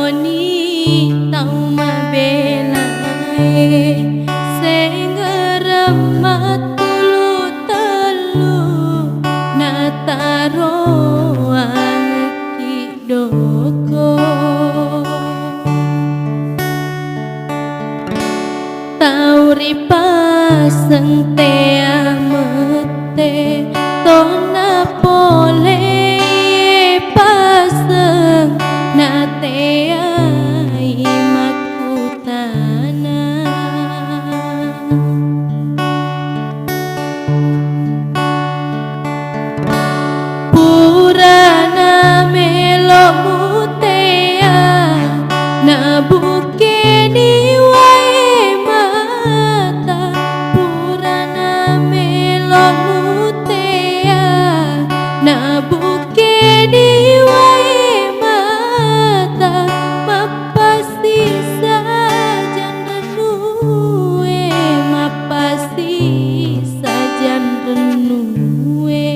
lakoni tau mabelai sing remat tulu telu nataro angki doko tauri paseng te amete tona pole paseng nate ai makutana purana melo mutea na bukeni wae mata purana melo mutea na bukeni wae mata mapasti sajan renue mapasti sajan renue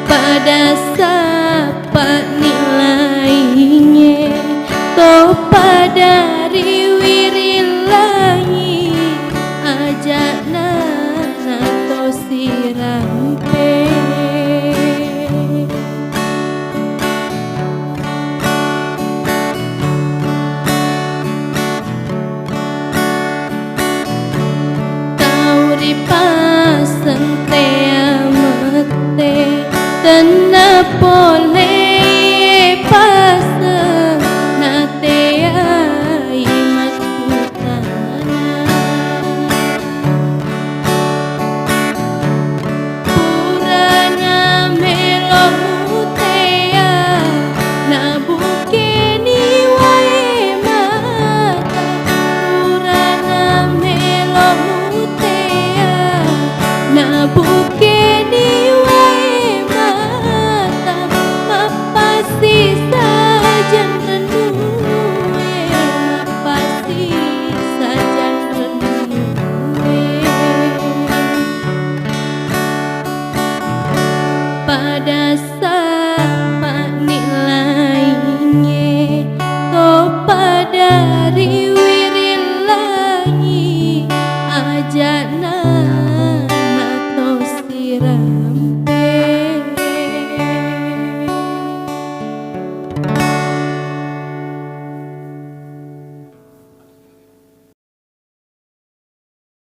pada sapa nilainya to pada riwiri langi ajak nana to sirampe tauri paseng te amete tena pole paseng nate ai makutana purana melo mutea na bukeni wae mata purana melo mutea na bukeni mapasti sajan renue mapasti sajan renue pada sapa nilainya to pada riwiri langi ajak nana to sirampe